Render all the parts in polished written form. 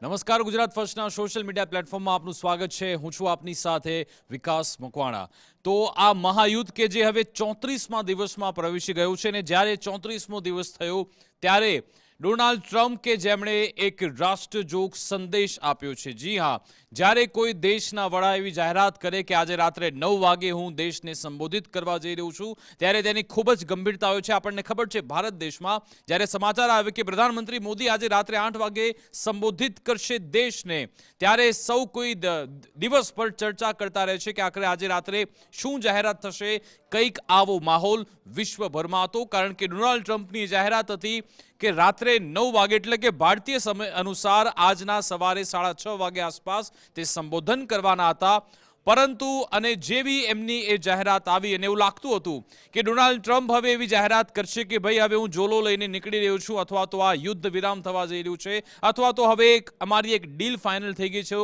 નમસ્કાર, Gujarat ફર્સ્ટના social media પ્લેટફોર્મમાં આપનું સ્વાગત છે. હું છું આપની સાથે વિકાસ મકવાણા. તો આ મહાયુદ્ધ કે જે હવે 34મા દિવસમાં પ્રવેશી ગયું છે ને જ્યારે 34મો દિવસ થયો ત્યારે ડોનાલ્ડ ટ્રમ્પ કે જેમણે એક રાષ્ટ્રજોગ સંદેશ આપ્યો છે. જી હા, જ્યારે કોઈ દેશના વડા એવી જાહેરાત કરે કે આજે રાત્રે 9 વાગે હું દેશને સંબોધિત કરવા જઈ રહ્યો છું ત્યારે તેની ખૂબ જ ગંભીરતા હોય છે. આપણને ખબર છે ભારત દેશમાં જ્યારે સમાચાર આવે કે પ્રધાનમંત્રી મોદી આજે રાત્રે 8 વાગે સંબોધિત કરશે દેશને ત્યારે સૌ કોઈ દિવસ પર ચર્ચા કરતા રહે છે કે આખરે આજે રાત્રે શું જાહેરાત થશે. કંઈક આવો માહોલ વિશ્વભરમાં હતો કારણ કે ડોનાલ્ડ ટ્રમ્પની જાહેરાત હતી કે રાત્રે 9 વાગે એટલે કે ભારતીય સમય અનુસાર આજના સવારે 6:30 વાગે આસપાસ તે સંબોધન કરવાના હતા. પરંતુ અને જેવી એમની એ જાહેરાત આવી અને એવું લાગતું હતું કે ડોનાલ્ડ ટ્રમ્પ હવે એવી જાહેરાત કરશે કે ભાઈ હવે હું જોલો લઈને નીકળી રહ્યો છું અથવા તો આ યુદ્ધ વિરામ થવા જઈ રહ્યું છે અથવા તો હવે અમારી એક ડીલ ફાઇનલ થઈ ગઈ છે.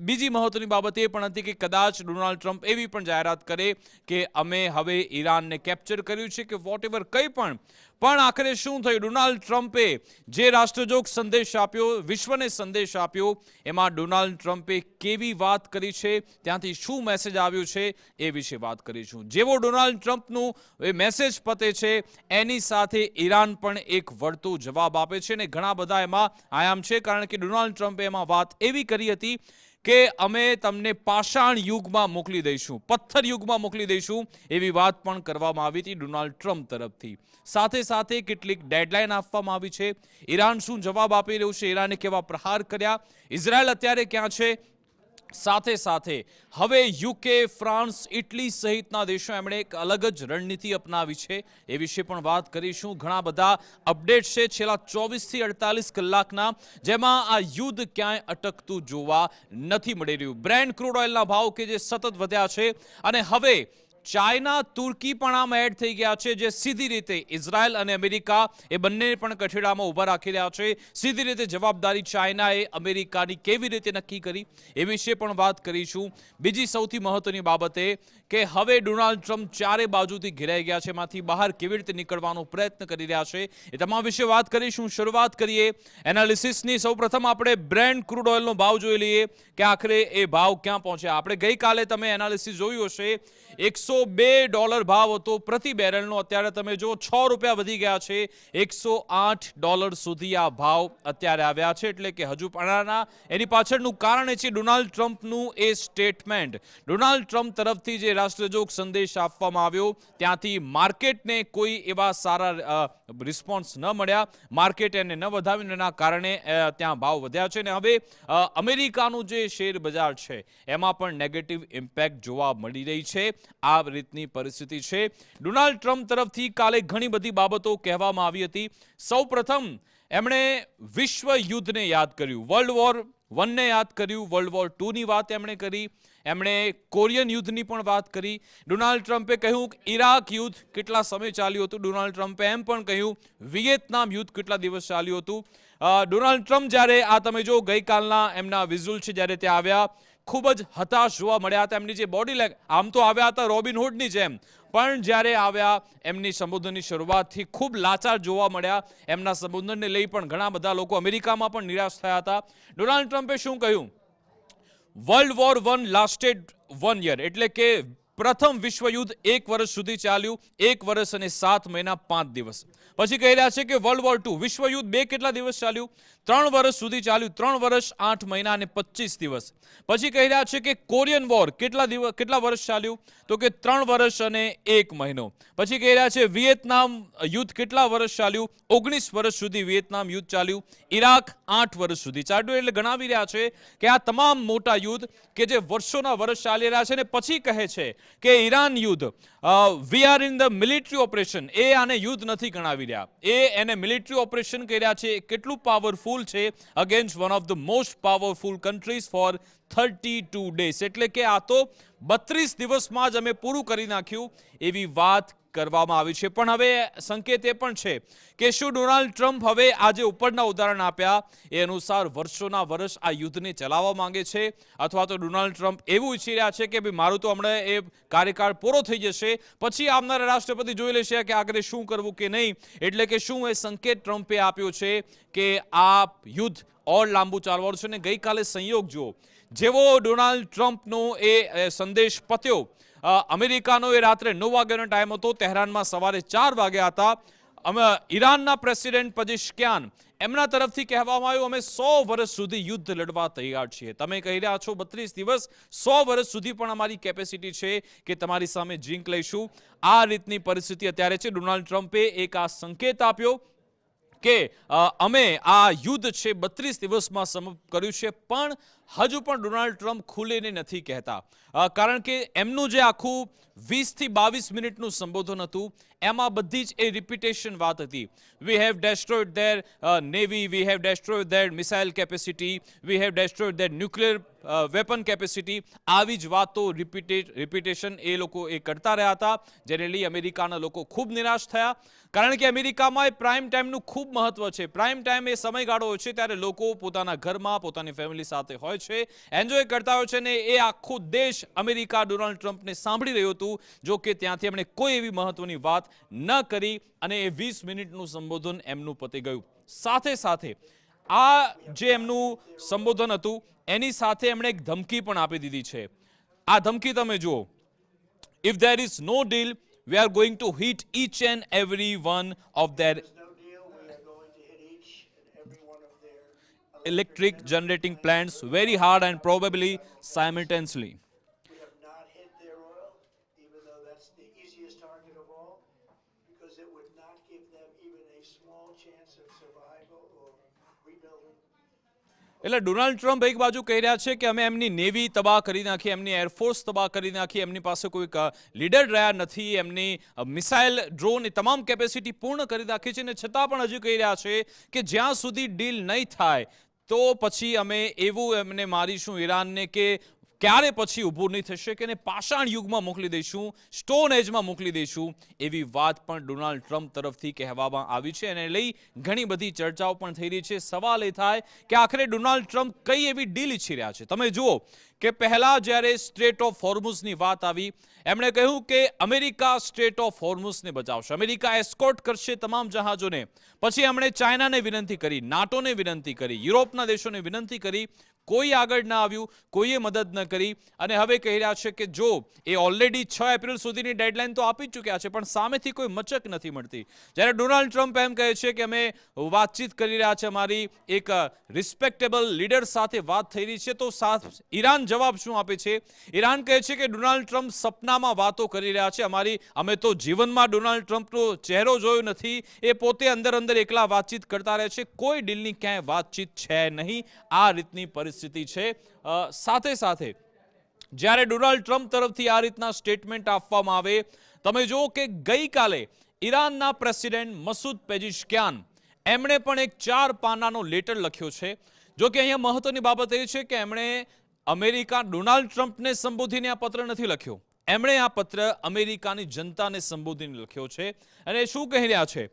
બીજી મહત્વની બાબત એ પણ હતી કે કદાચ ડોનાલ્ડ ટ્રમ્પ એવી પણ જાહેરાત કરે કે અમે હવે ઈરાનને કેપ્ચર કર્યું છે કે વોટ એવર કંઈ પણ આખરે શું થયું? ડોનાલ્ડ ટ્રમ્પે જે રાષ્ટ્રજોગ સંદેશ આપ્યો, વિશ્વને સંદેશ આપ્યો, એમાં ડોનાલ્ડ ટ્રમ્પે કેવી વાત કરી છે, ત્યાંથી શું મેસેજ આવ્યો છે એ વિશે વાત કરીશું. જેવો ડોનાલ્ડ ટ્રમ્પનું એ મેસેજ પતે છે એની સાથે ઈરાન પણ એક વળતો જવાબ આપે છે અને ઘણા બધા એમાં આયામ છે કારણ કે ડોનાલ્ડ ટ્રમ્પે એમાં વાત એવી કરી હતી કે અમે તમને પાષાણ યુગમાં મોકલી દઈશું, પથ્થર યુગમાં મોકલી દઈશું, એવી વાત પણ કરવામાં આવી હતી ડોનાલ્ડ ટ્રમ્પ તરફથી. સાથે સાથે કેટલીક ડેડલાઇન આપવામાં આવી છે. ઈરાન શું જવાબ આપી રહ્યું છે, ઈરાને કેવા પ્રહાર કર્યા, ઇઝરાયલ અત્યારે ક્યાં છે. સાથે સાથે હવે યુકે, ફ્રાન્સ, ઇટલી સહિતના દેશો એમણે એક અલગ જ રણનીતિ અપનાવી છે એ વિશે પણ વાત કરીશું. ઘણા બધા અપડેટ છે છેલ્લા 24 થી 48 કલાકના જેમાં આ યુદ્ધ ક્યાંય અટકતું જોવા નથી મળી રહ્યું. બ્રેન્ટ ક્રૂડ ઓઇલના ભાવ કે જે સતત વધ્યા છે અને હવે ચાઇના, તુર્કી પણ આમ એડ થઈ ગયા છે જે સીધી રીતે ઇઝરાયલ અને અમેરિકા એ બંને પણ કઠેડામાં ઊભા રાખી રહ્યા છે. સીધી રીતે જવાબદારી ચાઇનાએ અમેરિકાની કેવી રીતે નક્કી કરી એ વિશે પણ વાત કરીશું. બીજી સૌથી મહત્વની બાબત એ કે હવે ડોનાલ્ડ ટ્રમ્પ ચારે બાજુથી ઘેરાઈ ગયા છે, એમાંથી બહાર કેવી રીતે નીકળવાનો પ્રયત્ન કરી રહ્યા છે એ તમામ વિશે વાત કરીશું. શરૂઆત કરીએ એનાલિસિસની. સૌપ્રથમ આપણે બ્રેન્ટ ક્રૂડ ઓઇલનો ભાવ જોઈ લઈએ કે આખરે એ ભાવ ક્યાં પહોંચ્યા. આપણે ગઈકાલે તમે એનાલિસિસ જોયું હશે $102 ભાવ હતો પ્રતિ બેરલનો. અત્યારે તમે જો $6 વધી ગયા છે, $108 સુધી આ ભાવ અત્યારે આવ્યા છે. એટલે કે હજુ પણ એની પાછળનું કારણ એ છે ડોનાલ્ડ ટ્રમ્પનું એ સ્ટેટમેન્ટ. ડોનાલ્ડ ટ્રમ્પ તરફથી જે રાષ્ટ્રજોગ સંદેશ આપવામાં આવ્યો ત્યાંથી માર્કેટને કોઈ એવા સારા રિસ્પોન્સ ન મળ્યા, માર્કેટ એને ન વધાવ્યું, એના કારણે ત્યાં ભાવ વધ્યા છે. અને હવે અમેરિકાનું જે શેર બજાર છે એમાં પણ નેગેટિવ ઇમ્પેક્ટ જોવા મળી રહી છે. આ રીતની પરિસ્થિતિ છે. ડોનાલ્ડ ટ્રમ્પ તરફથી કાલે ઘણી બધી બાબતો કહેવામાં આવી હતી. સૌપ્રથમ એમણે વિશ્વ યુદ્ધને યાદ કર્યું, વર્લ્ડ વોર 1ને યાદ કર્યું, વર્લ્ડ વોર 2ની વાત એમણે કરી, એમણે કોરિયન યુદ્ધની પણ વાત કરી. ડોનાલ્ડ ટ્રમ્પે કહ્યું કે ઇરાક યુદ્ધ કેટલા સમય ચાલ્યું હતું. ડોનાલ્ડ ટ્રમ્પે એમ પણ કહ્યું વિયેતનામ યુદ્ધ કેટલા દિવસ ચાલ્યું હતું. ડોનાલ્ડ ટ્રમ્પ જ્યારે આ તમે જો ગઈકાલના એમના વિઝ્યુઅલ છે જ્યારે તે આવ્યા ખૂબ જ હતાશ જોવા મળ્યા હતા. એમની જે બોડી લેંગ્વેજ, આમ તો આવ્યા હતા રોબિનહુડની જેમ, પણ જ્યારે આવ્યા એમની સંબોધનની શરૂઆતથી ખૂબ લાચાર જોવા મળ્યા. એમના સંબોધનને લઈ પણ ઘણા બધા લોકો અમેરિકામાં પણ નિરાશ થયા હતા. ડોનાલ્ડ ટ્રમ્પે શું કહ્યું? વર્લ્ડ વોર 1 લાસ્ટેડ 1 યર, એટલે કે પ્રથમ વિશ્વયુદ્ધ 1 વર્ષ સુધી ચાલ્યું, 1 વર્ષ અને 7 મહિના 5 દિવસ. પછી કહી રહ્યા છે કે વર્લ્ડ વોર 2 વિશ્વયુદ્ધ 2 કેટલા દિવસ ચાલ્યું? 3 વર્ષ સુધી ચાલ્યું, 3 વર્ષ 8 મહિના અને 25 દિવસ. પછી કહી રહ્યા છે કે કોરિયન વોર કેટલા વર્ષ ચાલ્યું? તો કે 3 વર્ષ અને 1 મહિનો. પછી કહી રહ્યા છે વિયેતનામ યુદ્ધ કેટલા વર્ષ ચાલ્યું? 19 વર્ષ સુધી વિયેતનામ યુદ્ધ ચાલ્યું. ઇરાક 8 વર્ષ સુધી ચાલ્યું. એટલે ગણાવી રહ્યા છે કે આ તમામ મોટા યુદ્ધ કે જે વર્ષોના વર્ષ ચાલી રહ્યા છે. અને પછી કહે છે કે ઈરાન યુદ્ધ, we are in the military operation, એ આને યુદ્ધ નથી ગણાવી રહ્યા, એને મિલિટરી ઓપરેશન કહી રહ્યા છે. કેટલું પાવરફુલ છે against one of the most powerful countries for 32 days. એટલે કે આ તો 32 દિવસમાં જ અમે પૂરું કરી નાખ્યું એવી વાત કરવામાં આવી છે. પણ હવે સંકેત એ પણ છે કે શું ડોનાલ્ડ ટ્રમ્પ હવે આજે ઉપરના ઉદાહરણ આપ્યા એ અનુસાર વર્ષોના વર્ષ આ યુદ્ધને ચલાવવા માંગે છે, અથવા તો ડોનાલ્ડ ટ્રમ્પ એવું ઈચ્છી રહ્યા છે કે ભાઈ મારું તો હમણાં એ કાર્યકાળ પૂરો થઈ જશે, પછી આવનારા રાષ્ટ્રપતિ જોઈ લેશે કે આગળ શું કરવું કે નહીં. એટલે કે શું એ સંકેત ટ્રમ્પે આપ્યો છે કે આ યુદ્ધ ઓર લાંબુ ચાલવાનું છે. ને ગઈકાલે સંયોગ જુઓ, જેવો ડોનાલ્ડ ટ્રમ્પનો એ સંદેશ પત્યો, અમેરિકાનો એ રાત્રે 9 વાગ્યાનો ટાઈમ હતો, તહેરાનમાં સવારે 4 વાગ્યા હતા. ઈરાનના પ્રેસિડેન્ટ પજેશ્કિયાન એમના તરફથી કહેવામાં આવ્યું અમે 100 વર્ષ સુધી યુદ્ધ લડવા તૈયાર છીએ. તમે કહી રહ્યા છો 32 દિવસ, 100 વર્ષ સુધી પણ અમારી કેપેસિટી છે કે તમારી સામે જીંક લઈશું. આ રીતની પરિસ્થિતિ અત્યારે છે. ડોનાલ્ડ ટ્રમ્પે એક આ સંકેત આપ્યો કે અમે આ યુદ્ધ છે 32 દિવસમાં સમાપ્ત કર્યું છે. પણ હજુ પણ ડોનાલ્ડ ટ્રમ્પ ખુલીને નથી કહેતા, કારણ કે એમનું જે આખું 20 થી 22 મિનિટનું સંબોધન હતું એમાં બધી જ એ રિપીટેશન વાત હતી. We have destroyed their navy, we have destroyed their missile capacity, we have destroyed their nuclear weapon capacity. આવી જ વાતો રિપીટેશન એ લોકો એ કરતા રહ્યા હતા, જેને લઈ અમેરિકાના લોકો ખૂબ નિરાશ થયા. કારણ કે અમેરિકામાં એ પ્રાઇમ ટાઈમનું ખૂબ મહત્વ છે. પ્રાઇમ ટાઈમ એ સમયગાળો હોય છે ત્યારે લોકો પોતાના ઘરમાં પોતાની ફેમિલી સાથે હોય છે, એન્જોય કરતા હોય છે. ને એ આખો દેશ અમેરિકા ડોનાલ્ડ ટ્રમ્પને સાંભળી રહ્યું હતું. જો કે ત્યાંથી એમણે કોઈ એવી મહત્વની વાત ન કરી અને એ 20 મિનિટનું સંબોધન એમનું પતી ગયું. સાથે સાથે આ જે એમનું સંબોધન હતું એની સાથે એમણે એક ધમકી પણ આપી દીધી છે. આ ધમકી તમે જુઓ, if there is no deal, we are going to hit each and every one of their electric generating plants very hard and probably simultaneously. We have not hit their oil, even though that's the easiest target of all, because it would not give them even a small chance of survival or rebuilding. એટલે Donald Trump એક બાજુ કહી રહ્યા છે કે અમે એમની navy તબાહ કરી નાખી, એમની એરફોર્સ તબાહ કરી નાખી, એમની પાસે કોઈ લીડર રહ્યા નથી, એમની મિસાઇલ, ડ્રોન એ તમામ કેપેસિટી પૂર્ણ કરી નાખી છે. ને છતાં પણ હજુ કહી રહ્યા છે કે જ્યાં સુધી ડીલ નહીં થાય તો પછી અમે એવું એમને મારીશું ઈરાનને કે ક્યારે પછી ઊભું નહીં થશે કે એને પાષાણ યુગમાં મોકલી દઈશું, સ્ટોન એજમાં મોકલી દઈશું. એવી વાત પણ ડોનાલ્ડ ટ્રમ્પ તરફથી કહેવામાં આવી છે. એને લઈ ઘણી બધી ચર્ચાઓ પણ થઈ રહી છે. સવાલ એ થાય કે આખરે ડોનાલ્ડ ટ્રમ્પ કઈ એવી ડીલ ઈચ્છી રહ્યા છે. તમે જુઓ કે પહેલા જ્યારે સ્ટ્રેટ ઓફ હોર્મુઝની વાત આવી, એમણે કહ્યું કે અમેરિકા સ્ટ્રેટ ઓફ હોર્મુઝને બચાવશે, અમેરિકા એસ્કોર્ટ કરશે તમામ જહાજોને. પછી એમણે ચાઇનાને વિનંતી કરી, નાટોને વિનંતી કરી, યુરોપના દેશોને વિનંતી કરી, કોઈ આગળ ના આવ્યું, કોઈએ મદદ ન કરી. અને હવે કહી રહ્યા છે કે જો એ ઓલરેડી 6 એપ્રિલ સુધીની ડેડલાઇન તો આપી ચૂક્યા છે, પણ સામેથી કોઈ મચક નથી મળતી. જ્યારે ડોનાલ્ડ ટ્રમ્પ એમ કહે છે કે અમે વાતચીત કરી રહ્યા છે, અમારી એક રિસ્પેક્ટેબલ લીડર સાથે વાત થઈ રહી છે, તો ઈરાન જવાબ શું આપે છે? ઈરાન કહે છે કે ડોનાલ્ડ ટ્રમ્પ સપનામાં વાતો કરી રહ્યા છે, અમે તો જીવનમાં ડોનાલ્ડ ટ્રમ્પનો ચહેરો જોયો નથી, એ પોતે અંદર અંદર એકલા વાતચીત કરતા રહે છે, કોઈ ડીલની ક્યાંય વાતચીત છે નહીં. આ રીતની પરિસ્થિતિ છે. સાથે સાથે જ્યારે ડોનાલ્ડ ટ્રમ્પ તરફથી આ રીતના સ્ટેટમેન્ટ આપવામાં આવે, તમે જુઓ કે ગઈકાલે ઈરાનના પ્રેસિડેન્ટ મસૂદ પેજેશ્કિયાન એમણે પણ એક 4 પાનાનો લેટર લખ્યો છે. જો કે અહીંયા મહત્વની બાબત એ છે કે એમણે અમેરિકા ડોનાલ્ડ ટ્રમ્પને સંબોધીને આ પત્ર નથી લખ્યો, એમણે આ પત્ર અમેરિકાની જનતાને સંબોધીને લખ્યો છે. અને શું કહી રહ્યા છે?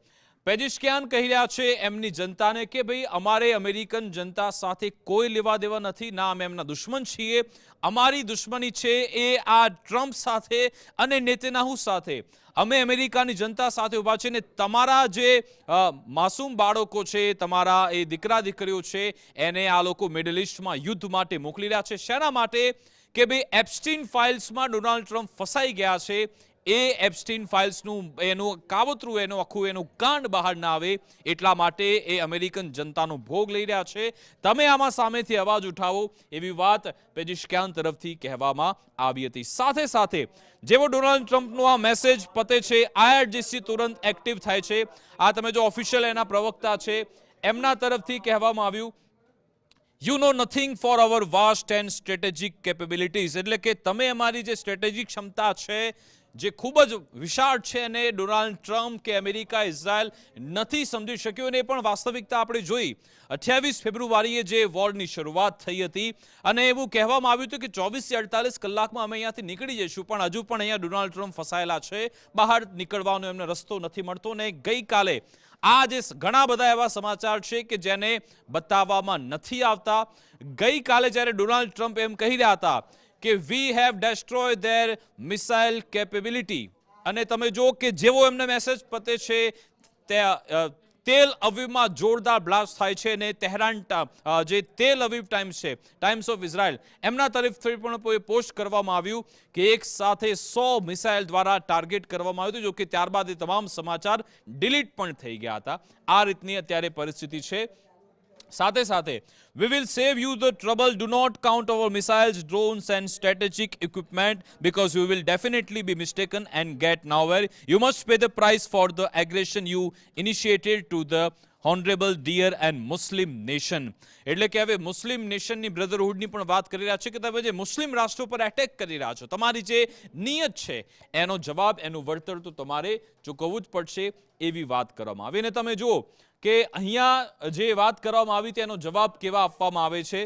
પેજેશ્કિયાન કહી રહ્યા છે એમની જનતાને કે ભાઈ અમારે અમેરિકન જનતા સાથે કોઈ લેવા દેવા નથી, ના અમે એમના દુશ્મન છીએ. અમારી દુશ્મની છે એ આ ટ્રમ્પ સાથે અને નેતન્યાહુ સાથે. અમે અમેરિકાની જનતા સાથે ઊભા છે ને તમારા જે માસૂમ બાળકો છે, તમારા એ દીકરા દીકરીઓ છે, એને આ લોકો મિડલ ઇસ્ટમાં યુદ્ધ માટે મોકલી રહ્યા છે. શેના માટે? કે ભાઈ એપ્સ્ટીન ફાઇલ્સમાં ડોનાલ્ડ ટ્રમ્પ ફસાઈ ગયા છે. એ એપ્સ્ટીન ફાઇલ્સનું એનું કાવતરું, એનું કાંડ બહાર ના આવે એટલા માટે એ અમેરિકન જનતાનો ભોગ લઈ રહ્યા છે. તમે આમાં સામેથી અવાજ ઉઠાવો, એવી વાત પેજેશ્કિયાન તરફથી કહેવામાં આવી હતી. સાથે સાથે જેવો ડોનાલ્ડ ટ્રમ્પનો આ મેસેજ પતે છે, IRGC તુરંત એક્ટિવ થાય છે. આ તમે જો ઓફિશિયલ એના પ્રવક્તા છે, એમના તરફથી કહેવામાં આવ્યું, you know nothing for our vast and strategic capabilities. એટલે કે તમે અમારી જે સ્ટ્રેટેજિક ક્ષમતા છે જે ખૂબ જ વિશાળ છે અને ડોનાલ્ડ ટ્રમ્પ કે અમેરિકા ઇઝરાયલ નથી સમજી શક્યું, અને એ પણ વાસ્તવિકતા આપણે જોઈ. 28 ફેબ્રુઆરીએ જે વોરની શરૂઆત થઈ હતી અને એવું કહેવામાં આવ્યું હતું કે 24 થી 48 કલાકમાં અમે અહીંયાથી નીકળી જઈશું, પણ હજુ પણ અહીંયા ડોનાલ્ડ ટ્રમ્પ ફસાયેલા છે, બહાર નીકળવાનો એમને રસ્તો નથી મળતો. ને ગઈકાલે આ જે ઘણા બધા એવા સમાચાર છે કે જેને બતાવવામાં નથી આવતા. ગઈકાલે જ્યારે ડોનાલ્ડ ટ્રમ્પ એમ કહી રહ્યા હતા કે we have destroy there missile capability, અને તમે જો કે જેવો એમને મેસેજ પતે છે તેલ અવીવમાં જોરદાર બ્લાસ્ટ થાય છે, અને તહેરાન જે તેલ અવીવ ટાઈમ્સ છે, ટાઈમ્સ ઓફ ઇઝરાયલ, એમના તરફથી પણ પોસ્ટ કરવામાં આવ્યું કે એક સાથે 100 મિસાઇલ દ્વારા ટાર્ગેટ કરવામાં આવ્યું હતું. જો કે ત્યારબાદ એ તમામ સમાચાર ડિલીટ પણ થઈ ગયા હતા. આ રીતની અત્યારે પરિસ્થિતિ છે. સાથે સાથે we will save you the trouble, do not count our missiles, drones and strategic equipment because you will definitely be mistaken and get nowhere. You must pay the price for the aggression you initiated to the honorable dear and Muslim nation. એટલે કે હવે મુસ્લિમ નેશનની બ્રધરહુડની પણ વાત કરી રહ્યા છે કે તમે જે મુસ્લિમ રાષ્ટ્રો પર એટેક કરી રહ્યા છો, તમારી જે નિયત છે એનો જવાબ, એનું વળતર તો તમારે ચૂકવવું જ પડશે, એવી વાત કરવામાં આવી. અને તમે જુઓ કે અહીંયા જે વાત કરવામાં આવી તેનો જવાબ કેવા આપવામાં આવે છે.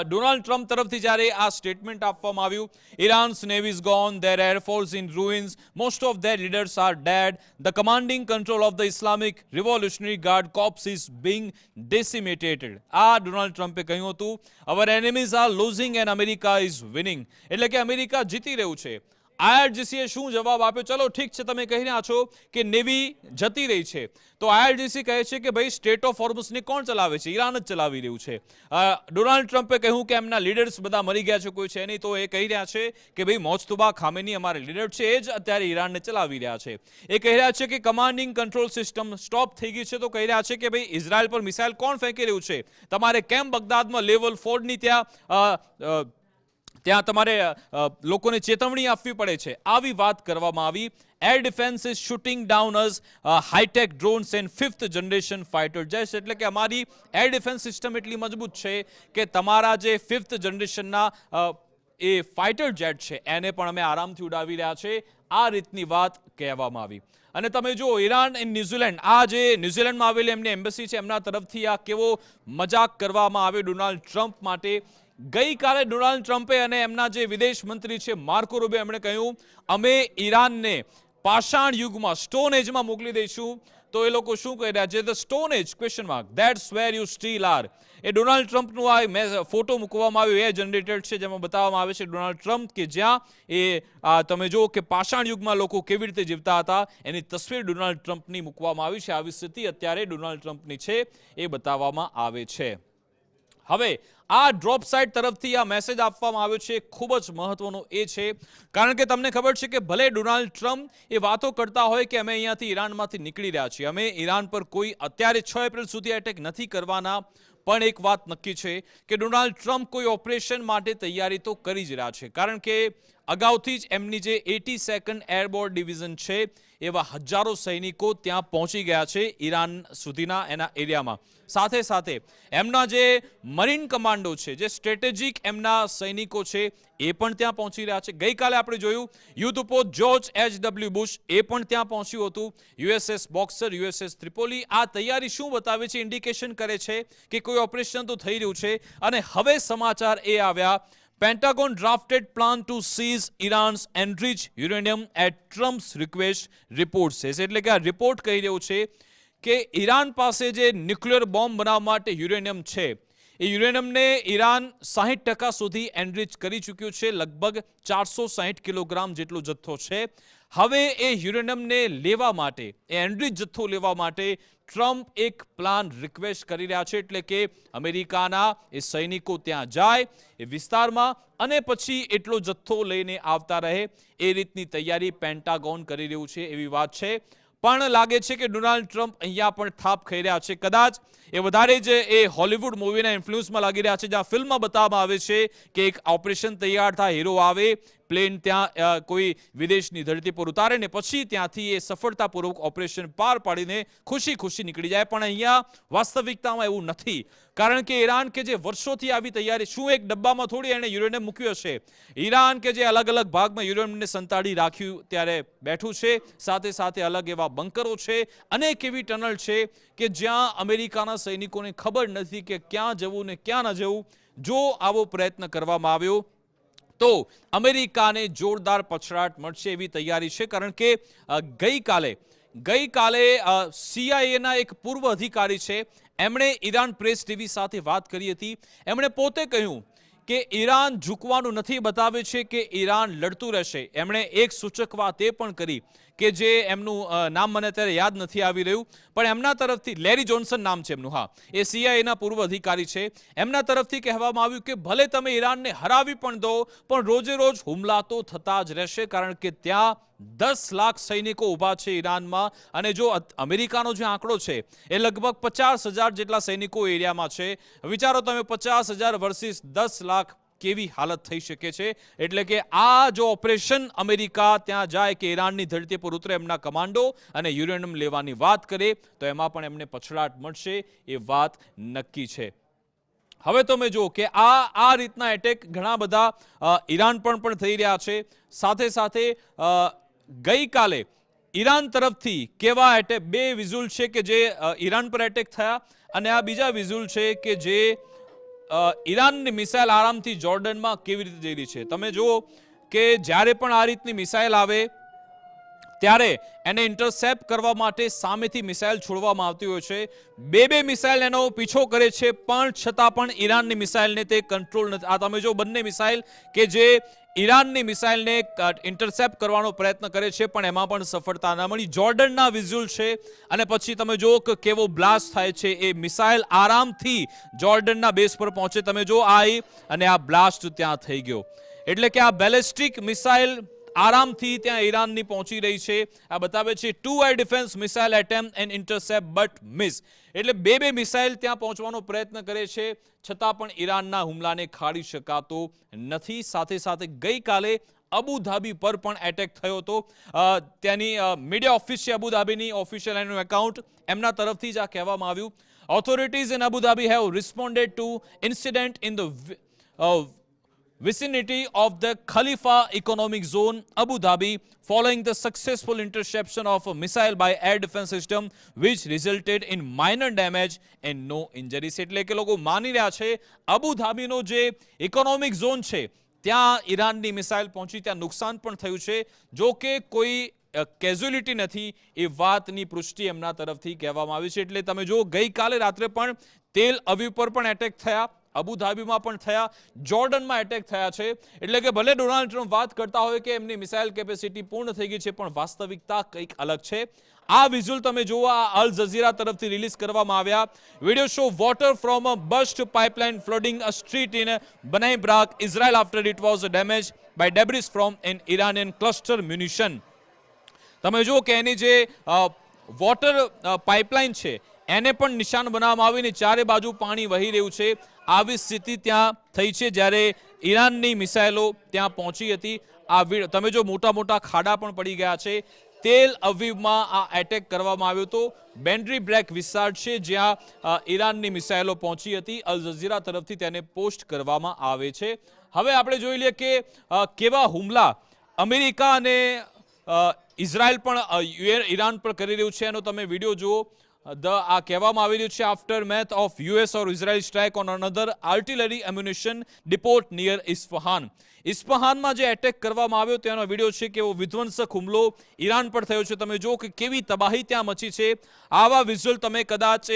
ડોનાલ્ડ ટ્રમ્પ તરફથી જ્યારે આ સ્ટેટમેન્ટ આપવામાં આવ્યું, Iran's navy is gone, their air force in ruins, most of their leaders are dead, the commanding control of the Islamic Revolutionary Guard Corps is being decimated. આ ડોનાલ્ડ ટ્રમ્પે કહ્યું હતું. Our enemies are losing and America is winning. એટલે કે America જીતી રહ્યું છે. IRGC શું જવાબ આપ્યો? ચલો ઠીક છે, તમે કહી રહ્યા છો કે નેવી જતી રહી છે, તો IRGC કહે છે કે ભાઈ સ્ટેટ ઓફ હોર્મુઝને કોણ ચલાવે છે? ઈરાન જ ચલાવી રહ્યું છે. ડોનાલ્ડ ટ્રમ્પે કહ્યું કે એમના લીડર્સ બધા મરી ગયા છે, કોઈ છે નહીં, તો એ કહી રહ્યા છે કે ભાઈ મોજતુબા ખામેની અમારે લીડર છે, એ જ અત્યારે ઈરાનને ચલાવી રહ્યા છે. એ કહી રહ્યા છે કે કમાન્ડિંગ કંટ્રોલ સિસ્ટમ સ્ટોપ થઈ ગઈ છે, તો કહી રહ્યા છે કે ભાઈ ઇઝરાયલ પર મિસાઇલ કોણ ફેંકી રહ્યું છે? તમારે કેમ બગદાદમાં લેવલ 4ની ત્યાં તમારે લોકોને ચેતવણી આપવી પડે છે, આવી વાત કરવામાં આવી. Air defence is shooting down us hitech drones and 5th generation fighter jets. એટલે કે અમારી એર ડિફેન્સ સિસ્ટમ એટલી મજબૂત છે કે તમારા જે 5th જનરેશનના એ ફાઇટર જેટ છે એને પણ અમે આરામથી ઉડાવી રહ્યા છે. આ રીતની વાત કહેવામાં આવી. અને તમે જુઓ ઈરાન એન્ડ ન્યુઝીલેન્ડ, આ જે ન્યુઝીલેન્ડમાં આવેલી એમની એમ્બેસી છે, એમના તરફથી આ કેવો મજાક કરવામાં આવે ડોનાલ્ડ ટ્રમ્પ માટે. ગઈકાલે ડોનાલ્ડ ટ્રમ્પે અને એમના જે વિદેશ મંત્રી છે માર્કો રૂબિયો, એમણે કહ્યું અમે ઈરાનને પાષાણ યુગમાં, સ્ટોન એજમાં મોકલી દઈશું. તો એ લોકો શું કહી રહ્યા છે? The stone age question mark, that's where you still are. એ ડોનાલ્ડ ટ્રમ્પનું આ ફોટો મૂકવામાં આવ્યો, એ જનરેટેડ છે, જેમાં બતાવવામાં આવે છે ડોનાલ્ડ ટ્રમ્પ કે જ્યાં એ તમે જુઓ કે પાષાણ યુગમાં લોકો કેવી રીતે જીવતા હતા, એની તસવીર ડોનાલ્ડ ટ્રમ્પની મૂકવામાં આવી છે. આવી સ્થિતિ અત્યારે ડોનાલ્ડ ટ્રમ્પની છે, એ બતાવવામાં આવે છે. હવે આ ડ્રોપ સાઇટ તરફથી આ મેસેજ આપવામાં આવ્યો છે, ખૂબ જ મહત્વનો એ છે, કારણ કે તમને ખબર છે કે ભલે ડોનાલ્ડ ટ્રમ્પ એ વાતો કરતા હોય કે અમે અહીંયાથી ઈરાનમાંથી નીકળી રહ્યા છીએ, અમે ઈરાન પર કોઈ અત્યારે 6 એપ્રિલ સુધી એટેક નથી કરવાના, પણ એક વાત નક્કી છે કે ડોનાલ્ડ ટ્રમ્પ કોઈ ઓપરેશન માટે તૈયારી તો કરી જ રહ્યા છે, કારણ કે અગાઉથી જ એમની જે 82nd એરબોર્ન ડિવિઝન છે એવા હજારો સૈનિકો ત્યાં પહોંચી ગયા છે ઈરાન સુધીના એના એરિયામાં. સાથે સાથે એમના જે મરીન કમાન્ડો છે, જે સ્ટ્રેટેજિક એમના સૈનિકો છે, એ પણ ત્યાં પહોંચી રહ્યા છે. ગઈકાલે આપણે જોયું યુદ્ધપોત જ્યોર્જ H.W. બુશ એ પણ ત્યાં પહોંચ્યું હતું. USS boxer, USS ત્રિપોલી. આ તૈયારી શું બતાવે છે? ઇન્ડિકેશન કરે છે કે કોઈ ઓપરેશન તો થઈ રહ્યું છે. અને હવે સમાચાર એ આવ્યા, Pentagon drafted plan to seize Iran's enriched uranium at Trump's request, reports says. એટલે કે આ રિપોર્ટ કહી રહ્યો છે કે ઈરાન પાસે જે ન્યુક્લિયર બોમ્બ બનાવવા માટે યુરેનિયમ છે, એ યુરેનિયમને ઈરાન 60% સુધી એનરિચ કરી ચૂક્યું છે, લગભગ 460 કિલોગ્રામ જેટલો જથ્થો છે. હવે એ યુરેનિયમને લેવા માટે, એ એનરિચ જથ્થો લેવા માટે ટ્રમ્પ એક પ્લાન રિક્વેસ્ટ કરી રહ્યા છે, એટલે કે અમેરિકાના એ સૈનિકો ત્યાં જાય એ વિસ્તારમાં અને પછી એટલો જથ્થો લઈને આવતા રહે, એ રીતની તૈયારી પેન્ટાગોન કરી રહ્યું છે, એવી વાત છે. પણ લાગે છે કે ડોનાલ્ડ ટ્રમ્પ અહીંયા પણ થાપ ખાઈ રહ્યા છે. કદાચ એ વધારે જ એ હોલિવૂડ મૂવીના ઇન્ફ્લુઅન્સમાં લાગી રહ્યા છે, જ્યાં ફિલ્મમાં બતાવવામાં આવે છે કે એક ઓપરેશન તૈયાર થાય, હીરો આવે, પ્લેન ત્યાં કોઈ વિદેશની ધરતી પર ઉતારે ને પછી ત્યાંથી એ સફળતાપૂર્વક ઓપરેશન પાર પાડીને ખુશી ખુશી નીકળી જાય. પણ અહીંયા વાસ્તવિકતામાં એવું નથી, કારણ કે ઈરાન કે જે વર્ષોથી આવી તૈયારી, શું એક ડબ્બામાં થોડી એણે યુરેનિયમ મૂક્યું હશે? ઈરાન કે જે અલગ અલગ ભાગમાં યુરેનિયમને સંતાડી રાખ્યું ત્યારે બેઠું છે, સાથે સાથે અલગ એવા બંકરો છે, અનેક એવી ટનલ છે કે જ્યાં અમેરિકાના સૈનિકોને ખબર નથી કે ક્યાં જવું ને ક્યાં ન જવું. જો આવો પ્રયત્ન કરવામાં આવ્યો તો અમેરિકાને જોરદાર પછડાટ મળશે એવી તૈયારી છે, કારણ કે ગઈકાલે સીઆઈએના એક પૂર્વ અધિકારી છે, એમણે ઈરાન પ્રેસ ટીવી સાથે વાત કરી હતી. એમણે પોતે કહ્યું કે ઈરાન ઝૂકવાનું નથી, બતાવે છે કે ઈરાન લડતું રહેશે. એમણે એક સૂચક વાત એ પણ કરી કે જે એમનું નામ મને અત્યારે યાદ નથી આવી રહ્યું, પણ એમના તરફથી લેરી જોન્સન નામ છે એમનું, હા, એ સીઆઈએના પૂર્વ અધિકારી છે. એમના તરફથી કહેવામાં આવ્યું કે ભલે તમે ઈરાનને હરાવી પણ દો, પણ રોજે રોજ હુમલા તો થતા જ રહેશે, કારણ કે ત્યાં 10 લાખ સૈનિકો ઊભા છે ઈરાનમાં. અને જો અમેરિકાનો જે આંકડો છે એ લગભગ 50,000 જેટલા સૈનિકો એરિયામાં છે. વિચારો તમે, 50,000 વર્સિસ 10 લાખ, કેવી હાલત થઈ શકે છે. એટલે કે આ જો ઓપરેશન અમેરિકા ત્યાં જાય કે ઈરાનની ધરતી પર ઉતરે, એમના કમાન્ડો અને યુરેનિયમ લેવાની વાત કરે, તો એમાં પણ એમને પછડાટ મળશે, એ વાત નક્કી છે. હવે તમે જુઓ કે આ રીતના એટેક ઘણા બધા ઈરાન પણ થઈ રહ્યા છે. સાથે સાથે ગઈકાલે ઈરાન તરફથી કેવા એટેક, 2 વિઝુઅલ છે કે જે ઈરાન પર એટેક થયા, અને આ બીજા વિઝુઅલ છે કે જે ઈરાનની મિસાઇલ આરામથી જોર્ડનમાં કેવી રીતે જઈ રહી છે. તમે જુઓ કે જ્યારે પણ આ રીતની મિસાઇલ આવે ત્યારે એને ઇન્ટરસેપ્ટ કરવા માટે સામેથી મિસાઇલ છોડવામાં આવતી હોય છે. 2 મિસાઇલ એનો પીછો કરે છે, પણ છતાં પણ ઈરાનની મિસાઇલને તે કંટ્રોલ નથી. આ તમે જો બંને મિસાઇલ કે જે ઈરાનની મિસાઇલને ઇન્ટરસેપ્ટ કરવાનો પ્રયત્ન કરે છે, પણ એમાં પણ સફળતા ન મળી. જોર્ડનના વિઝ્યુઅલ છે, અને પછી તમે જુઓ કે કેવો બ્લાસ્ટ થાય છે. એ મિસાઇલ આરામથી જોર્ડનના બેઝ પર પહોંચે. તમે જો અને આ બ્લાસ્ટ ત્યાં થઈ ગયો. એટલે કે આ બેલિસ્ટિક મિસાઇલ આરામથી ત્યાં ઈરાનની પહોંચી રહી છે. આ બતાવે છે 2 air defence missile attempt and intercept but miss. એટલે 2 મિસાઇલ ત્યાં પહોંચવાનો પ્રયત્ન કરે છે, છતાં પણ ઈરાનના હુમલાને ખાડી શકાતો નથી. સાથે સાથે ગઈકાલે અબુધાબી પર પણ એટેક થયો હતો. ત્યાંની મીડિયા ઓફિસ છે અબુધાબીની, ઓફિશિયલ એનું એકાઉન્ટ, એમના તરફથી જ આ કહેવામાં આવ્યું. Authorities in Abu Dhabi have responded to incident in the vicinity of the Khalifa Economic Zone, Abu Dhabi, following the successful interception of a missile by air defense system, which resulted in minor damage and no injuries. એટલે કે લોકો માની રહ્યા છે અબુ ધાબીનો જે economic zone છે ત્યાં ઈરાનની missile પહોંચી, ત્યાં નુકસાન પણ થયું છે. જો કે કોઈ કેઝ્યુઅલિટી નથી, એ વાતની પુષ્ટિ એમના તરફથી કહેવામાં આવી છે. એટલે તમે જો ગઈકાલે રાત્રે પણ તેલ અવીવ પર પણ એટેક થયા, અબુધાબીમાં પણ થયા, જોર્ડનમાં એટેક થયા છે. એટલે કે ભલે ડોનાલ્ડ ટ્રમ્પ વાત કરતા હોય કે એમની મિસાઇલ કેપેસિટી પૂર્ણ થઈ ગઈ છે, પણ વાસ્તવિકતા કંઈક અલગ છે. આ વિઝ્યુઅલ તમે જુઓ, આ અલ જઝીરા તરફથી રિલીઝ કરવામાં આવ્યા. Video show water from a bust pipeline flooding a street in Bnei Brak, Israel after it was damage by debris from an Iranian cluster munition. તમે જુઓ કે એની જે વોટર પાઇપલાઇન છે એને પણ નિશાન બનાવવામાં આવીને ચારે બાજુ પાણી વહી રહ્યું છે. આવી સ્થિતિ ત્યાં થઈ છે જ્યારે ઈરાનની મિસાઇલો ત્યાં પહોંચી હતી. તમે જો મોટા મોટા ખાડા પણ પડી ગયા છે. તેલ અવીવમાં આ એટેક કરવામાં આવ્યો હતો. બેન્ડ્રી બ્રેક વિસ્તાર છે જ્યાં ઈરાનની મિસાઇલો પહોંચી હતી. અલ જઝીરા તરફથી તેને પોસ્ટ કરવામાં આવે છે. હવે આપણે જોઈ લઈએ કે કેવા હુમલા અમેરિકા અને ઇઝરાયલ પણ ઈરાન પર કરી રહ્યું છે. એનો તમે વિડીયો જુઓ. આ કહેવામાં આવી રહ્યું છે aftermath of US or Israel strike on another artillery ammunition depot near Isfahan. ઇસ્ફહાનમાં જે એટેક કરવામાં આવ્યો તેનો વિડીયો છે કે વિધ્વંસક હુમલો ઈરાન પર થયો છે. તમે જો કે કેવી તબાહી ત્યાં મચી છે. આવા વિઝ્યુઅલ તમે કદાચ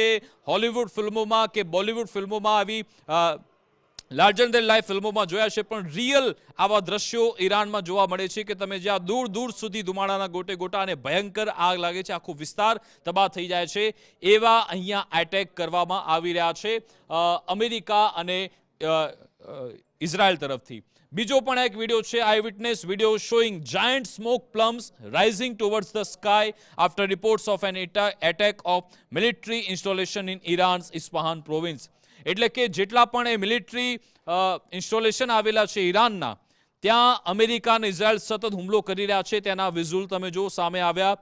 હોલિવૂડ ફિલ્મોમાં કે બોલિવૂડ ફિલ્મોમાં આવી લાર્જર ધેન લાઈફ ફિલ્મોમાં જોયા છે, પણ રિયલ આવા દ્રશ્યો ઈરાનમાં જોવા મળે છે કે તમે જ્યાં દૂર દૂર સુધી ધુમાડાના ગોટે ગોટા અને ભયંકર આગ લાગે છે, આખો વિસ્તાર તબાહ થઈ જાય છે. એવા અહીંયા એટેક કરવામાં આવી રહ્યા છે. અમેરિકા અને ઇઝરાયલ તરફથી. બીજો પણ એક વિડીયો છે, eyewitness video showing giant smoke plumes rising towards the sky after reports of an attack of military installation in Iran's Isfahan province. એટલે કે જેટલા પણ એ મિલિટરી ઇન્સ્ટોલેશન આવેલા છે ઈરાનના, ત્યાં અમેરિકા અને ઇઝરાયલ સતત હુમલો કરી રહ્યા છે. તેના વિઝ્યુઅલ તમે જો સામે આવ્યા.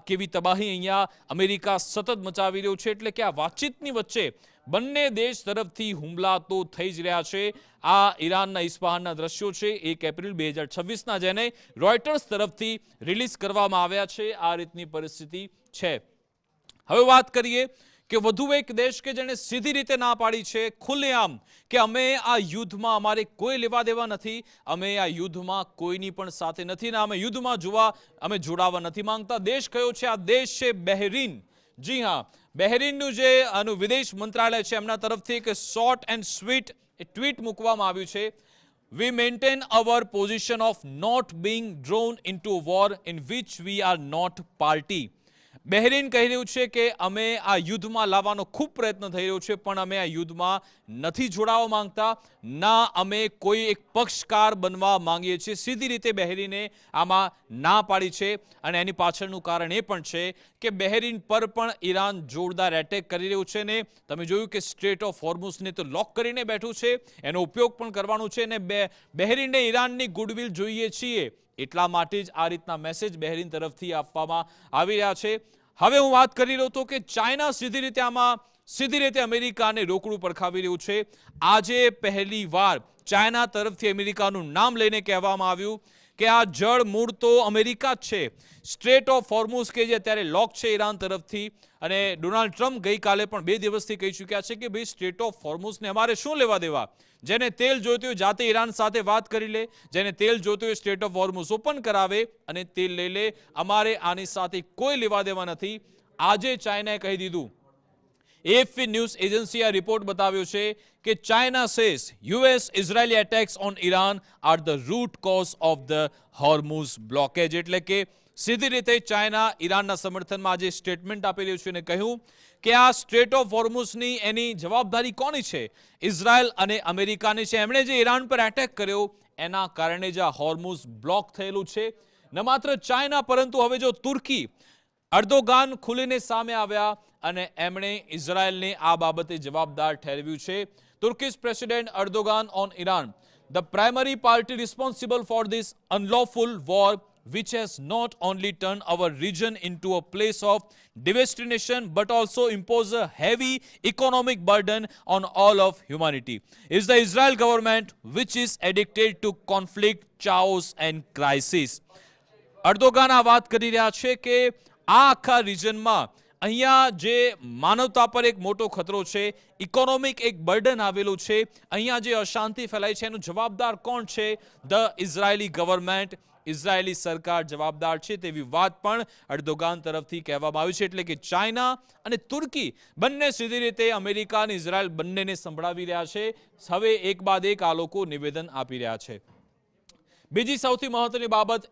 કેવી તબાહી અહીંયા અમેરિકા સતત મચાવી રહ્યો છે. એટલે કે આ વાતચીતની વચ્ચે બંને દેશ તરફથી હુમલા તો થઈ જ રહ્યા છે. આ ઈરાનના ઇસ્ફહાનના દ્રશ્યો છે 1 એપ્રિલ 2026ના, જેને રોયટર્સ તરફથી રિલીઝ કરવામાં આવ્યા છે. આ રીતની પરિસ્થિતિ છે. હવે વાત કરીએ કે વધુ એક દેશ કે જેણે સીધી રીતે ના પાડી છે ખુલ્લેઆમ કે અમે આ યુદ્ધમાં અમારે કોઈ લેવા દેવા નથી, અમે આ યુદ્ધમાં કોઈની પણ સાથે નથી ને અમે યુદ્ધમાં જોડાવા નથી માંગતા. દેશ કયો છે? આ દેશ છે બહેરીન. જી હા, બહેરીનનું જે વિદેશ મંત્રાલય છે એમના તરફથી એક શોર્ટ એન્ડ સ્વીટ ટ્વીટ મૂકવામાં આવ્યું છે. We maintain our position of not being drawn into a war in which we are not party. Bahrain કહી રહ્યું છે કે અમે આ યુદ્ધમાં લાવવાનો ખૂબ પ્રયત્ન થઈ રહ્યો છે, પણ અમે આ યુદ્ધમાં નથી જોડાવા માંગતા, ના અમે કોઈ એક પક્ષકાર બનવા માંગીએ છીએ. સીધી રીતે બહેરીને આમાં ના પાડી છે. અને એની પાછળનું કારણ એ પણ છે કે બહેરીન પર પણ ઈરાન જોરદાર એટેક કરી રહ્યું છે ને તમે જોયું કે સ્ટ્રેટ ઓફ હોર્મુઝને તો લોક કરીને બેઠું છે, એનો ઉપયોગ પણ કરવાનું છે ને બહેરીનને ઈરાનની ગુડવિલ જોઈએ છીએ એટલા માટે જ આ રીતના મેસેજ બહેરીન તરફથી આપવામાં આવી રહ્યા છે. હવે હું વાત કરી રહ્યો હતો કે ચાઇના સીધી રીતે અમેરિકાને રોકડું પરખાવી રહ્યું છે. આજે પહેલી વાર ચાઇના તરફથી અમેરિકાનું નામ લઈને કહેવામાં આવ્યું કે આ જળ મૂળ તો અમેરિકા જ છે. સ્ટ્રેટ ઓફ હોર્મુઝ કે જે અત્યારે લોક છે ઈરાન તરફથી, અને ડોનાલ્ડ ટ્રમ્પ ગઈકાલે પણ 2 દિવસથી કહી ચૂક્યા છે કે ભાઈ સ્ટ્રેટ ઓફ હોર્મુઝને અમારે શું લેવા દેવા, જેને તેલ જોઈતું હોય જાતે ઈરાન સાથે વાત કરી લે, જેને તેલ જોઈતું હોય સ્ટ્રેટ ઓફ હોર્મુઝ ઓપન કરાવે અને તેલ લઈ લે, અમારે આની સાથે કોઈ લેવા દેવા નથી. આજે ચાઇનાએ કહી દીધું. AFP ન્યૂઝ એજન્સીએ આ રિપોર્ટ બતાવ્યો છે કે China says US Israeli attacks on Iran are the root cause of the Hormuz blockage. એટલે કે સીધી રીતે ચાઇના ઈરાનના સમર્થનમાં આજે સ્ટેટમેન્ટ આપી રહ્યું છે અને કહ્યું કે આ સ્ટ્રેટ ઓફ હોર્મુઝની એની જવાબદારી કોની છે? ઇઝરાયલ અને અમેરિકાની છે. એમણે જે ઈરાન પર એટેક કર્યો એના કારણે જ આ હોર્મુઝ બ્લોક થયેલું છે. ન માત્ર ચાઇના પરંતુ હવે જો તુર્કી, અર્દોગાન ખુલીને સામે આવ્યા અને એમણે ઇઝરાયલને આ બાબતે જવાબદાર ઠેરવ્યું છે. Turkish President Erdogan on Iran, the primary party responsible for this unlawful war, which has not only turned our region into a place of devastation but also imposed a heavy economic burden on all of humanity, is the Israel government, which is addicted to conflict, chaos and crisis. અર્દોગાન આ વાત કરી રહ્યા છે કે આ આખા રિજનમાં અહીંયા જે માનવતા પર એક મોટો ખતરો છે, ઇકોનોમિક એક બર્ડન આવેલું છે, અહીંયા જે અશાંતિ ફેલાય છે એનું જવાબદાર કોણ છે? ધ ઇઝરાયલી ગવર્મેન્ટ, ઇઝરાયલી સરકાર જવાબદાર છે. તેવી વાત પણ અર્દોગાન તરફથી કહેવામાં આવી છે. એટલે કે ચાઇના અને તુર્કી બંને સીધી રીતે અમેરિકા અને ઇઝરાયલ બંનેને સંભળાવી રહ્યા છે. હવે એક બાદ એક આ લોકો નિવેદન આપી રહ્યા છે. બીજી સૌથી મહત્વની બાબત,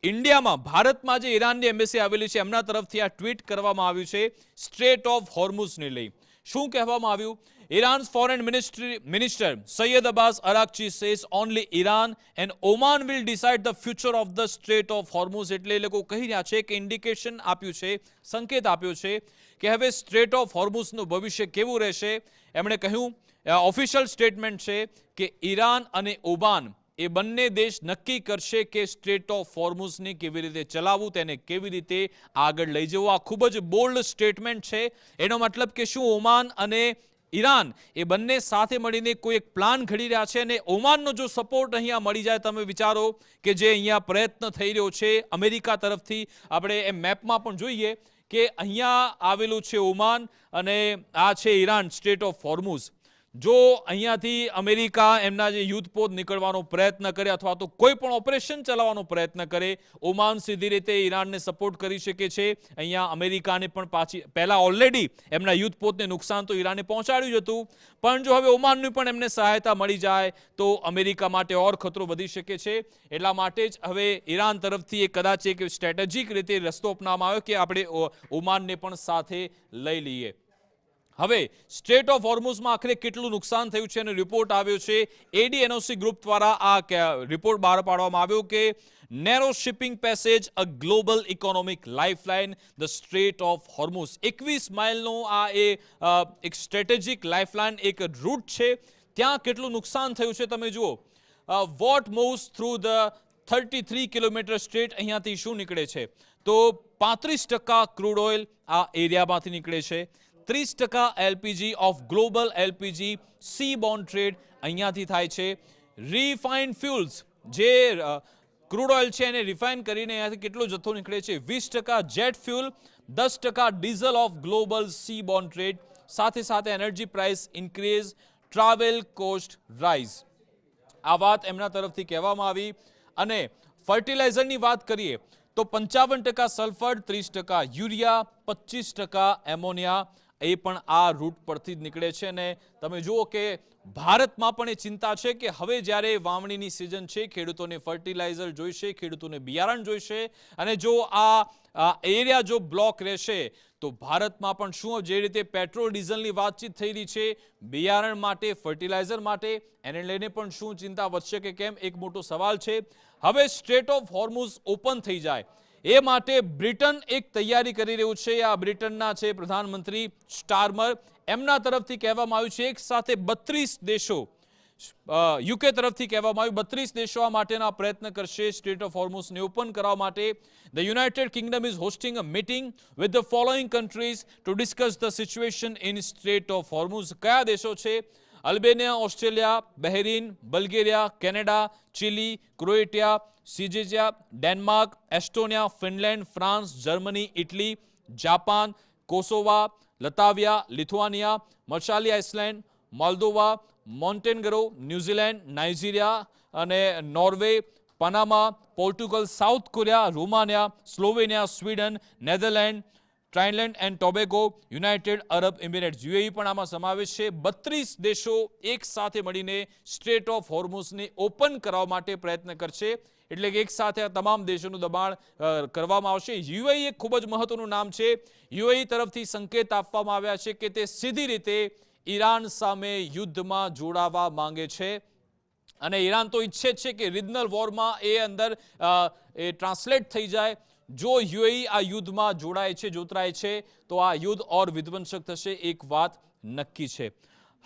ઇન્ડિયામાં ભારતમાં જે ઈરાનની એમ્બેસી આવેલી છે એમના તરફથી આ ટ્વીટ કરવામાં આવ્યું છે સ્ટ્રેટ ઓફ હોર્મુઝને લઈ. શું કહેવામાં આવ્યું? Iran's foreign minister Syed Abbas Araghchi says only Iran and Oman will decide the future of the Strait of Hormuz. એટલે એ લોકો કહી રહ્યા છે કે ઇન્ડિકેશન આપ્યું છે, સંકેત આપ્યો છે કે હવે સ્ટ્રેટ ઓફ હોર્મુઝનું ભવિષ્ય કેવું રહેશે. એમણે કહ્યું, ઓફિશિયલ સ્ટેટમેન્ટ છે કે ઈરાન અને ઓમાન એ બંને દેશ નક્કી કરશે કે સ્ટ્રેટ ઓફ હોર્મુઝને કેવી રીતે ચલાવવું, તેને કેવી રીતે આગળ લઈ જવું. આ ખૂબ જ બોલ્ડ સ્ટેટમેન્ટ છે. એનો મતલબ કે શું ઓમાન અને ઈરાન એ બંને સાથે મળીને કોઈ એક પ્લાન ઘડી રહ્યા છે અને ઓમાનનો જો સપોર્ટ અહીંયા મળી જાય, તમે વિચારો કે જે અહીંયા પ્રયત્ન થઈ રહ્યો છે અમેરિકા તરફથી, આપણે એ મેપમાં પણ જોઈએ કે અહીંયા આવેલું છે ઓમાન અને આ છે ઈરાન, સ્ટ્રેટ ઓફ હોર્મુઝ. જો અહીંયાથી અમેરિકા એમના જે યુદ્ધપોત નીકળવાનો પ્રયત્ન કરે અથવા તો કોઈ પણ ઓપરેશન ચલાવવાનો પ્રયત્ન કરે, ઓમાન સીધી રીતે ઈરાનને સપોર્ટ કરી શકે છે. અહીંયા અમેરિકાને પણ પહેલા ઓલરેડી એમના યુદ્ધપોતને નુકસાન તો ઈરાને પહોંચાડ્યું જ હતું, પણ જો હવે ઓમાનની પણ એમને સહાયતા મળી જાય તો અમેરિકા માટે ઓર ખતરો વધી શકે છે. એટલા માટે જ હવે ઈરાન તરફથી એ કદાચ એક સ્ટ્રેટેજિક રીતે રસ્તો અપનાવવામાં આવ્યો કે આપણે ઓમાનને પણ સાથે લઈ લઈએ. હવે સ્ટ્રેટ ઓફ હોર્મુઝમાં આખરે કેટલું નુકસાન થયું છે એનો રિપોર્ટ આવ્યો છે. ADNOC ગ્રુપ દ્વારા આ રિપોર્ટ બહાર પાડવામાં આવ્યો કે narrow shipping passage a global economic lifeline the strait of Hormuz. 21 માઇલનો આ એક સ્ટ્રેટેજિક લાઇફલાઇન, એક રૂટ છે. ત્યાં કેટલું નુકસાન થયું છે તમે જુઓ. What moves through the 33 kilometre strait, અહીંયાથી શું નીકળે છે તો 35% ક્રૂડ ઓઇલ આ એરિયામાંથી નીકળે છે. 30% LPG of global LPG C Born trade અહીંયાથી થાય છે. રિફાઇન્ડ ફ્યુલ્સ, જે ક્રૂડ ઓઇલ છે એને રિફાઇન કરીને અહીંયાથી કેટલો જથ્થો નીકળે છે 20% jet fuel, 10% diesel of global C Born trade. સાથે સાથે energy price increase, travel cost rise. આ વાત એમના તરફથી કહેવામાં આવી. અને ફર્ટિલાઇઝરની વાત કરીએ તો 55% સલ્ફર, 30% યુરિયા, 25% એમોનિયા એ પણ આ રૂટ પરથી જ નીકળે છે. અને તમે જુઓ કે ભારતમાં પણ એ ચિંતા છે કે હવે જ્યારે વાવણીની સિઝન છે, ખેડૂતોને ફર્ટિલાઇઝર જોઈશે, ખેડૂતોને બિયારણ જોઈશે, અને જો આ એરિયા જો બ્લોક રહેશે તો ભારતમાં પણ શું, જે રીતે પેટ્રોલ ડીઝલની વાતચીત થઈ રહી છે બિયારણ માટે, ફર્ટિલાઇઝર માટે, એને લઈને પણ શું ચિંતા વધશે કે કેમ, એક મોટો સવાલ છે. હવે સ્ટ્રેટ ઓફ હોર્મુઝ ઓપન થઈ જાય એ માટે બ્રિટન એક તૈયારી કરી રહ્યું છે. આ બ્રિટનના છે પ્રધાનમંત્રી સ્ટારમર, એમના તરફથી કહેવામાં આવ્યું છે એક સાથે 32 દેશો, યુકે તરફથી કહેવામાં આવ્યું 32 દેશો આ માટેના પ્રયત્ન કરશે સ્ટ્રેટ ઓફ હોર્મુઝને ઓપન કરવા માટે. The United Kingdom is hosting a meeting with the following countries to discuss the situation in strait of Hormuz. કયા દેશો છે? Albania, Australia, Bahrain, Bulgaria, Canada, Chile, Croatia, Czechia, Denmark, Estonia, Finland, France, Germany, Italy, Japan, Kosovo, Latvia, Lithuania, Marshall Iceland, Moldova, Montenegro, New Zealand, Nigeria અને Norway, Panama, Portugal, South Korea, Romania, Slovenia, Sweden, Netherland, Trinidad and Tobago, United Arab Emirates, UAE પણ આમાં સમાવેશ છે. 32 દેશો એક સાથે મળીને straight of હોર્મુઝને open કરવા માટે પ્રયત્ન કરશે. એટલે કે એક સાથે આ તમામ દેશોનું દબાણ કરવામાં આવશે. UAE એક ખૂબ જ મહત્વનું નામ છે. UAE તરફથી સંકેત આપવામાં આવ્યા છે કે તે સીધી રીતે ઈરાન સામે યુદ્ધમાં જોડાવા માંગે છે. અને ઈરાન તો ઈચ્છે છે કે રિજનલ વોરમાં એ અંદર એ ટ્રાન્સલેટ થઈ જાય. જો UAE આ યુદ્ધમાં જોડાય છે, જોતરાય છે, તો આ યુદ્ધ ઓર વિધ્વંસક થશે, એક વાત નક્કી છે.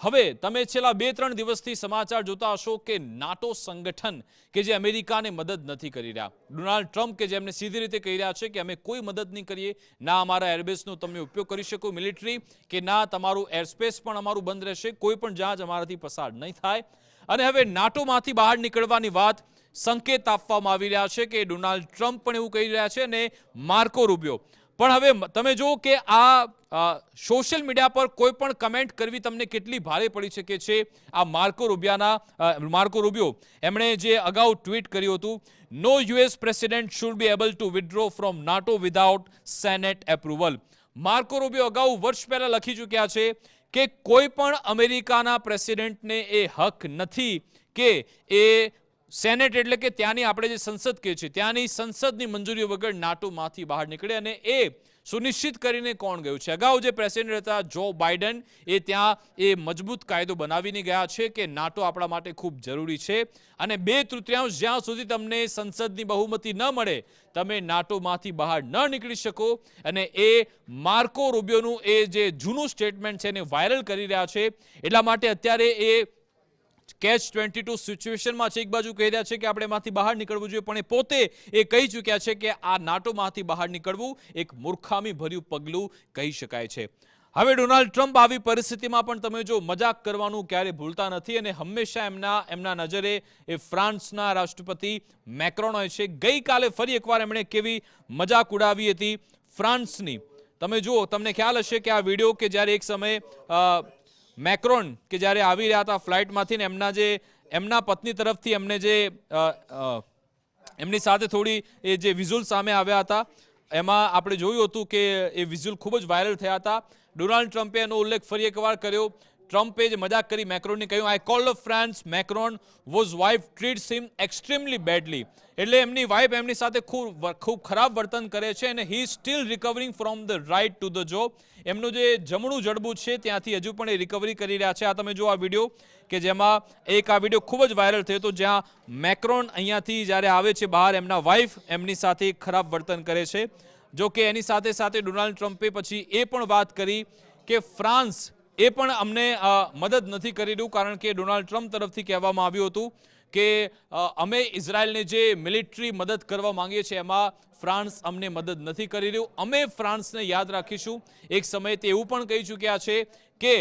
હવે તમે છેલ્લા 2-3 દિવસથી સમાચાર જોતા હશો કે નાટો સંગઠન કે જે અમેરિકાને મદદ નથી કરી રહ્યા, ડોનાલ્ડ ટ્રમ્પ કે જેમને સીધી રીતે કહી રહ્યા છે કે અમે કોઈ મદદ નહીં કરીએ, ના અમારા એરબેસનો તમે ઉપયોગ કરી શકો મિલિટરી, કે ના તમારું એરસ્પેસ પણ અમારું બંધ રહેશે, કોઈ પણ જહાજ અમારાથી પસાર નહીં થાય. અને હવે નાટોમાંથી બહાર નીકળવાની વાત સંકેત આપવામાં આવી રહ્યા છે કે ડોનાલ્ડ ટ્રમ્પ પણ એવું કહી રહ્યા છે અને માર્કો રૂબિયો પણ. હવે તમે જુઓ કે આ સોશિયલ મીડિયા પર કોઈ પણ કમેન્ટ કરવી તમને કેટલી ભારે પડી શકે છે. આ માર્કો રૂબિયો એમણે જે અગાઉ ટ્વીટ કર્યું હતું, નો US president should be able to withdraw from NATO without senate approval. Marco રૂબિયો અગાઉ વર્ષ પહેલા લખી ચૂક્યા છે કે કોઈ પણ અમેરિકાના પ્રેસિડેન્ટને એ હક નથી કે એ સેનેટ એટલે કે ત્યાંની આપણે જે સંસદ કહે છે ત્યાંની સંસદની મંજૂરી વગર નાટોમાંથી બહાર નીકળે. અને એ સુનિશ્ચિત કરીને કોણ ગયું છે? અગાઉ જે પ્રેસિડેન્ટ હતા જો બાઇડન, એ ત્યાં એ મજબૂત કાયદો બનાવીને ગયા છે કે નાટો આપણા માટે ખૂબ જરૂરી છે અને 2/3 જ્યાં સુધી તમને સંસદની બહુમતી ન મળે તમે નાટોમાંથી બહાર ન નીકળી શકો. અને એ માર્કો રૂબિયોનું એ જે જૂનું સ્ટેટમેન્ટ છે એને વાયરલ કરી રહ્યા છે. એટલા માટે અત્યારે એ catch-22 સિચ્યુએશનમાં છે. એક બાજુ કહી રહ્યા છે કે આપણે એમાંથી બહાર નીકળવું જોઈએ, પણ એ પોતે એ કહી ચૂક્યા છે કે આ નાટોમાંથી બહાર નીકળવું એક મૂર્ખામી ભર્યું પગલું કહી શકાય છે. હવે ડોનાલ્ડ ટ્રમ્પ આવી પરિસ્થિતિમાં પણ તમે જો મજાક કરવાનું ક્યારે ભૂલતા નથી અને હંમેશા એમના નજરે એ ફ્રાન્સના રાષ્ટ્રપતિ મેક્રોન હોય છે. ગઈકાલે ફરી એકવાર એમણે કેવી મજાક ઉડાવી હતી ફ્રાન્સની. તમે જુઓ, તમને ખ્યાલ હશે કે આ વિડીયો કે જ્યારે એક સમયે મેક્રોન કે જ્યારે આવી રહ્યા હતા ફ્લાઇટમાંથી ને એમના પત્ની તરફથી એમને જે એમની સાથે થોડી એ જે વિઝ્યુઅલ સામે આવ્યા હતા એમાં આપણે જોયું હતું કે એ વિઝ્યુઅલ ખૂબ જ વાયરલ થયા હતા. ડોનાલ્ડ ટ્રમ્પે એનો ઉલ્લેખ ફરી એકવાર કર્યો. ટ્રમ્પે જે મજાક કરી મેક્રોનને કહ્યું, આઈ cold of France Macron was wife treats him extremely badly. એટલે એમની વાઇફ એમની સાથે ખૂબ ખરાબ વર્તન કરે છે અને he still recovering from the right to the job. એમનું જે જમણું જડબું છે ત્યાંથી હજુ પણ એ રિકવરી કરી રહ્યા છે. આ તમે જો આ વિડીયો કે જેમાં આ વિડીયો ખૂબ જ વાયરલ થયો હતો, જ્યાં મેક્રોન અહીંયાથી જ્યારે આવે છે બહાર, એમના વાઇફ એમની સાથે ખરાબ વર્તન કરે છે. જો કે એની સાથે સાથે ડોનાલ્ડ ટ્રમ્પે પછી એ પણ વાત કરી કે ફ્રાન્સ એ પણ અમને મદદ નથી કરી રહ્યું, કારણ કે ડોનાલ્ડ ટ્રમ્પ તરફથી કહેવામાં આવ્યું હતું કે અમે ઇઝરાયલને જે મિલિટરી મદદ કરવા માંગીએ છીએ એમાં ફ્રાન્સ અમને મદદ નથી કરી રહ્યું, અમે ફ્રાન્સને યાદ રાખીશું. એક સમયે તે એવું પણ કહી ચૂક્યા છે કે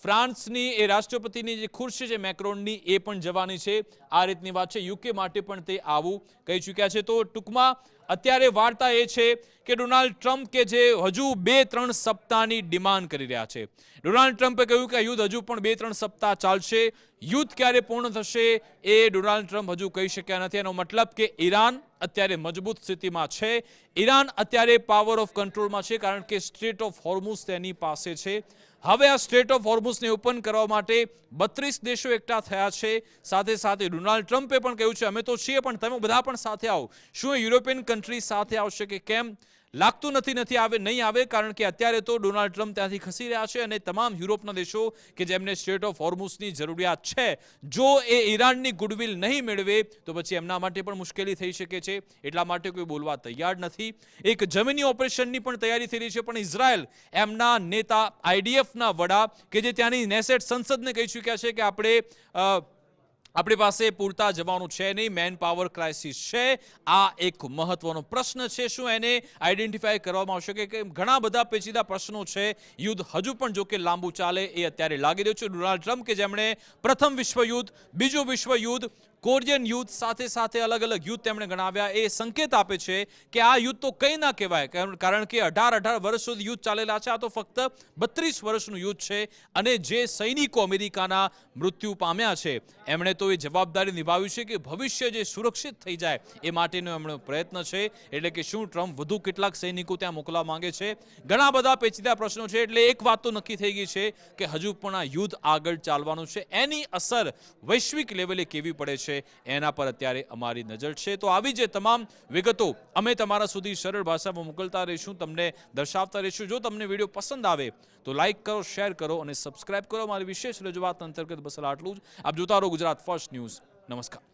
ફ્રાન્સની એ રાષ્ટ્રપતિની જે ખુરશી છે મેક્રોનની એ પણ જવાની છે. આ રીતની વાત છે. યુકે માટે પણ તે આવું કહી ચૂક્યા છે. તો ટૂંકમાં અત્યારે વાર્તા એ છે કે ડોનાલ્ડ ટ્રમ્પ કે જે હજુ 2-3 સપ્તાહની ડિમાન્ડ કરી રહ્યા છે. ડોનાલ્ડ ટ્રમ્પે કહ્યું કે યુદ્ધ હજુ પણ 2-3 સપ્તાહ ચાલશે. યુદ્ધ ક્યારે પૂર્ણ થશે એ ડોનાલ્ડ ટ્રમ્પ હજુ કહી શક્યા નથી. એનો મતલબ કે ઈરાન અત્યારે મજબૂત સ્થિતિમાં છે. ઈરાન અત્યારે પાવર ઓફ કંટ્રોલમાં છે, કારણ કે સ્ટ્રેટ ઓફ હોર્મુઝ તેની પાસે છે. હવે આ સ્ટ્રેટ ઓફ હોર્મુઝને ઓપન કરવા માટે 32 દેશો એકઠા થયા છે. સાથે સાથે ડોનાલ્ડ ટ્રમ્પે પણ કહ્યું છે અમે તો છીએ પણ તમે બધા પણ સાથે આવો. શું યુરોપિયન કન્ટ્રી સાથે આવશે કે કેમ? લાગતું નથી આવે, નહીં આવે, કારણ કે અત્યારે તો ડોનાલ્ડ ટ્રમ્પ ત્યાંથી ખસી રહ્યા છે અને તમામ યુરોપના દેશો કે જેમને સ્ટ્રેટ ઓફ હોર્મુઝની જરૂરિયાત છે, જો એ ઈરાનની ગુડવિલ નહીં મેળવે તો પછી એમના માટે પણ મુશ્કેલી થઈ શકે છે. એટલા માટે કોઈ બોલવા તૈયાર નથી. એક જમીની ઓપરેશનની પણ તૈયારી થઈ રહી છે, પણ ઇઝરાયલ એમના નેતા આઈડીએફના વડા કે જે ત્યાંની નેસેટ સંસદને કહી ચૂક્યા છે કે આપણી પાસે પૂરતા જવાનો છે નહીં, મેન પાવર ક્રાઇસિસ છે. આ એક મહત્વનો પ્રશ્ન છે. શું એને આઈડેન્ટિફાય કરવામાં આવશે કે ઘણા બધા પેચીદા પ્રશ્નો છે. યુદ્ધ હજુ પણ જો કે લાંબુ ચાલે એ અત્યારે લાગી રહ્યું છે. ડોનાલ્ડ ટ્રમ્પ કે જેમણે પ્રથમ વિશ્વયુદ્ધ, બીજું વિશ્વયુદ્ધ, કોરિયન યુદ્ધ, સાથે સાથે અલગ અલગ યુદ્ધ તેમણે ગણાવ્યા, એ સંકેત આપે છે કે આ યુદ્ધ તો કંઈ ના કહેવાય, કારણ કે 18 વર્ષ સુધી યુદ્ધ ચાલેલા છે. આ તો ફક્ત 32 વર્ષનું યુદ્ધ છે અને જે સૈનિકો અમેરિકાના મૃત્યુ પામ્યા છે એમણે તો એ જવાબદારી નિભાવ્યું છે કે ભવિષ્ય જે સુરક્ષિત થઈ જાય એ માટેનો એમનો પ્રયત્ન છે. એટલે કે શું ટ્રમ્પ વધુ કેટલાક સૈનિકો ત્યાં મોકલવા માંગે છે? ઘણા બધા પેચીદા પ્રશ્નો છે. એટલે એક વાત તો નક્કી થઈ ગઈ છે કે હજુ પણ આ યુદ્ધ આગળ ચાલવાનું છે. એની અસર વૈશ્વિક લેવલે કેવી પડે છે એના પર અત્યારે અમારી નજર છે. તો આવી જે તમામ વિગતો અમે તમારા સુધી સરળ ભાષામાં મોકલતા રહીશું, તમને દર્શાવતા રહીશું. જો તમને વિડીયો પસંદ આવે તો લાઇક કરો, શેર કરો અને સબસ્ક્રાઇબ કરો. મારી વિશેષ રજૂઆત અંતર્ગત બસ આટલું જ. આપ જોતા રહો ગુજરાત ફર્સ્ટ ન્યૂઝ. નમસ્કાર.